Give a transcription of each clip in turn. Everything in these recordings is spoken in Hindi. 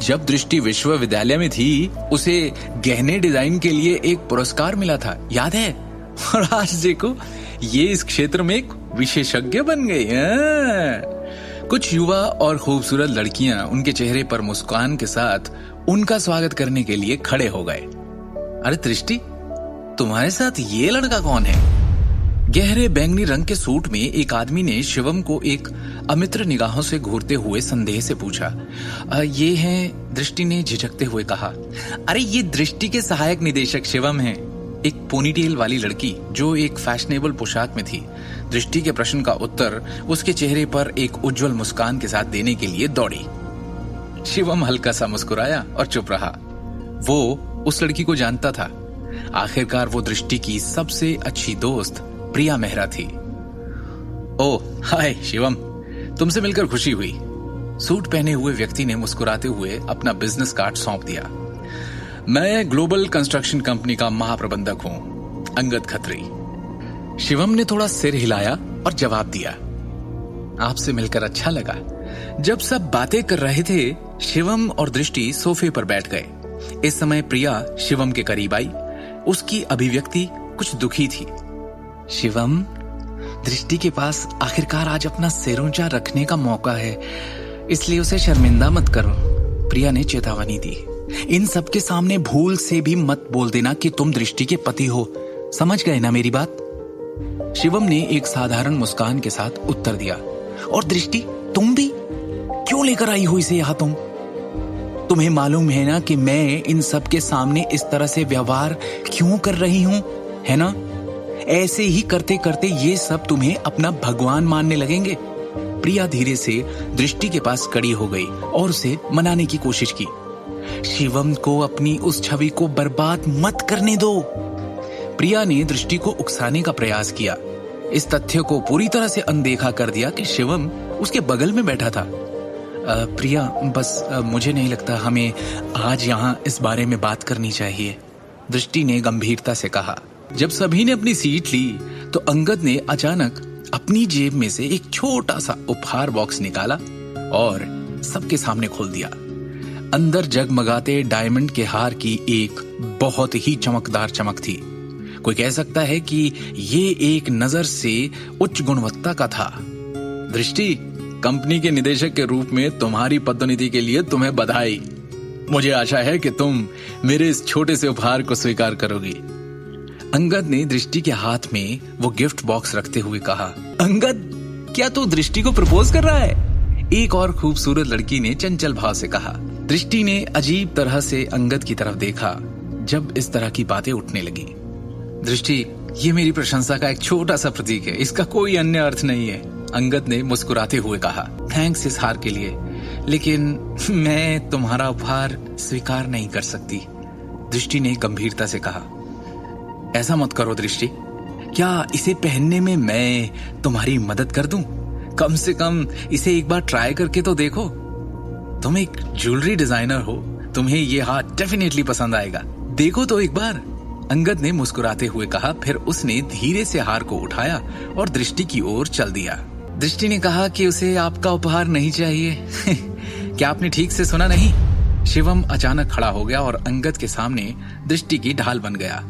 जब दृष्टि विश्वविद्यालय में थी उसे गहने डिजाइन के लिए एक पुरस्कार मिला था, याद है? और आज देखो ये इस क्षेत्र में एक विशेषज्ञ बन गई है। कुछ युवा और खूबसूरत लड़कियां उनके चेहरे पर मुस्कान के साथ उनका स्वागत करने के लिए खड़े हो गए। अरे दृष्टि, तुम्हारे साथ ये लड़का कौन है? गहरे बैंगनी रंग के सूट में एक आदमी ने शिवम को एक अमित्र निगाहों से घूरते हुए संदेह से पूछा। ये हैं, दृष्टि ने झिझकते हुए कहा। अरे ये दृष्टि के सहायक निदेशक शिवम हैं। एक पोनीटेल वाली लड़की जो एक फैशनेबल पोशाक में थी दृष्टि के प्रश्न का उत्तर उसके चेहरे पर एक उज्जवल मुस्कान के साथ देने के लिए दौड़ी। शिवम हल्का सा मुस्कुराया और चुप रहा। वो उस लड़की को जानता था। आखिरकार वो दृष्टि की सबसे अच्छी दोस्त प्रिया मेहरा थी। ओह हाय शिवम, तुमसे मिलकर खुशी हुई। सूट पहने हुए व्यक्ति ने मुस्कुराते हुए अपना बिजनेस कार्ड सौंप दिया। मैं ग्लोबल कंस्ट्रक्शन कंपनी का महाप्रबंधक हूं, अंगद खत्री। शिवम ने थोड़ा सिर हिलाया और जवाब दिया। आपसे मिलकर अच्छा लगा। जब सब बातें कर रहे थे शिवम और दृष्टि सोफे पर बैठ गए। इस समय प्रिया शिवम के करीब आई। उसकी अभिव्यक्ति कुछ दुखी थी। शिवम, दृष्टि के पास आखिरकार आज अपना सिर ऊंचा रखने का मौका है, इसलिए उसे शर्मिंदा मत करो, प्रिया ने चेतावनी दी। इन सबके सामने भूल से भी मत बोल देना कि तुम दृष्टि के पति हो। समझ गए ना मेरी बात? शिवम ने एक साधारण मुस्कान के साथ उत्तर दिया। और दृष्टि, तुम भी क्यों लेकर आई हो इसे यहां? तुम्हें मालूम है ना कि मैं इन सब के सामने इस तरह से व्यवहार क्यों कर रही हूं, है ना? ऐसे ही करते करते ये सब तुम्हें अपना भगवान मानने लगेंगे। प्रिया धीरे से दृष्टि के पास खड़ी हो गई और उसे मनाने की कोशिश की। शिवम को अपनी उस छवि को बर्बाद मत करने दो। प्रिया ने दृष्टि को उकसाने का प्रयास किया। इस तथ्य को पूरी तरह से अनदेखा कर दिया कि शिवम उसके बगल में बैठा था। प्रिया, बस मुझे नहीं लगता हमें आज यहाँ इस बारे में बात करनी चाहिए, दृष्टि ने गंभीरता से कहा। जब सभी ने अपनी सीट ली तो अंगद ने अचानक अपनी जेब में से एक छोटा सा उपहार बॉक्स निकाला और सबके सामने खोल दिया। अंदर जगमगाते डायमंड के हार की एक बहुत ही चमकदार चमक थी। कोई कह सकता है कि ये एक नजर से उच्च गुणवत्ता का था। दृष्टि, कंपनी के निदेशक के रूप में तुम्हारी पदोन्नति के लिए तुम्हें बधाई। मुझे आशा है कि तुम मेरे इस छोटे से उपहार को स्वीकार करोगी। अंगद ने दृष्टि के हाथ में वो गिफ्ट बॉक्स रखते हुए कहा। अंगद, क्या तू दृष्टि को प्रपोज कर रहा है? एक और खूबसूरत लड़की ने चंचल भाव से कहा। दृष्टि ने अजीब तरह से अंगद की तरफ देखा जब इस तरह की बातें उठने लगी। दृष्टि, ये मेरी प्रशंसा का एक छोटा सा प्रतीक है, इसका कोई अन्य अर्थ नहीं है, अंगद ने मुस्कुराते हुए कहा। थैंक्स इस हार के लिए, लेकिन मैं तुम्हारा उपहार स्वीकार नहीं कर सकती, दृष्टि ने गंभीरता से कहा। ऐसा मत करो दृष्टि, क्या इसे पहनने में मैं तुम्हारी मदद कर दूं? कम से कम इसे एक बार ट्राई करके तो देखो। तुम एक ज्वेलरी डिजाइनर हो, तुम्हें ये हार डेफिनेटली पसंद आएगा, देखो तो एक बार, अंगद ने मुस्कुराते हुए कहा। फिर उसने धीरे से हार को उठाया और दृष्टि की ओर चल दिया। दृष्टि ने कहा कि उसे आपका उपहार नहीं चाहिए। क्या आपने ठीक से सुना नहीं? शिवम अचानक खड़ा हो गया और अंगद के सामने दृष्टि की ढाल बन गया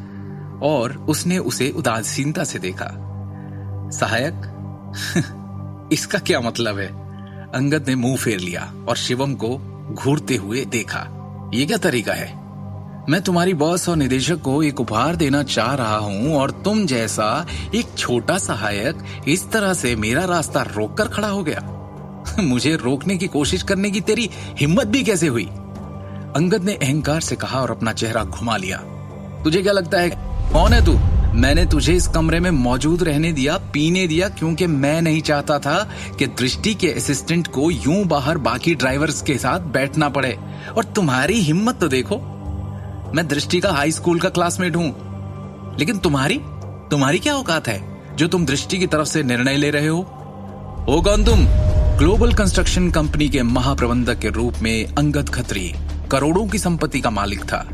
और उसने उसे उदासीनता से देखा। सहायक? इसका क्या मतलब है? अंगद ने मुंह फेर लिया और शिवम को घूरते हुए देखा। ये क्या तरीका है? मैं तुम्हारी बॉस और निदेशक को एक उपहार देना चाह रहा हूं और तुम जैसा एक छोटा सहायक इस तरह से मेरा रास्ता रोककर खड़ा हो गया। मुझे रोकने की कोशिश करने की तेरी हिम्मत भी कैसे हुई? अंगद ने अहंकार से कहा और अपना चेहरा घुमा लिया। तुझे क्या लगता है कौन है तू? मैंने तुझे इस कमरे में मौजूद रहने दिया, पीने दिया, क्योंकि मैं नहीं चाहता था कि दृष्टि के असिस्टेंट को यूं बाहर बाकी ड्राइवर्स के साथ बैठना पड़े। और तुम्हारी हिम्मत तो देखो, मैं दृष्टि का हाई स्कूल का क्लासमेट हूं, लेकिन तुम्हारी क्या औकात है जो तुम दृष्टि की तरफ से निर्णय ले रहे हो? कौन तुम? ग्लोबल कंस्ट्रक्शन कंपनी के महाप्रबंधक के रूप में अंगद खत्री करोड़ों की संपत्ति का मालिक था।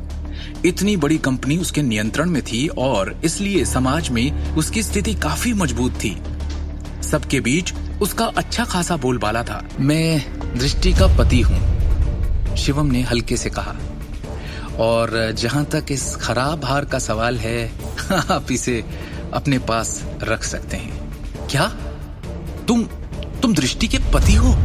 इतनी बड़ी कंपनी उसके नियंत्रण में थी और इसलिए समाज में उसकी स्थिति काफी मजबूत थी। सबके बीच उसका अच्छा खासा बोलबाला था। मैं दृष्टि का पति हूं, शिवम ने हल्के से कहा। और जहां तक इस खराब हार का सवाल है, आप इसे अपने पास रख सकते हैं। क्या तुम दृष्टि के पति हो?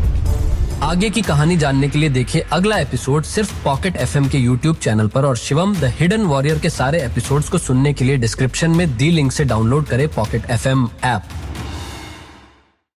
आगे की कहानी जानने के लिए देखिए अगला एपिसोड सिर्फ पॉकेट एफएम के यूट्यूब चैनल पर, और शिवम द हिडन वॉरियर के सारे एपिसोड्स को सुनने के लिए डिस्क्रिप्शन में दी लिंक से डाउनलोड करें पॉकेट एफएम ऐप।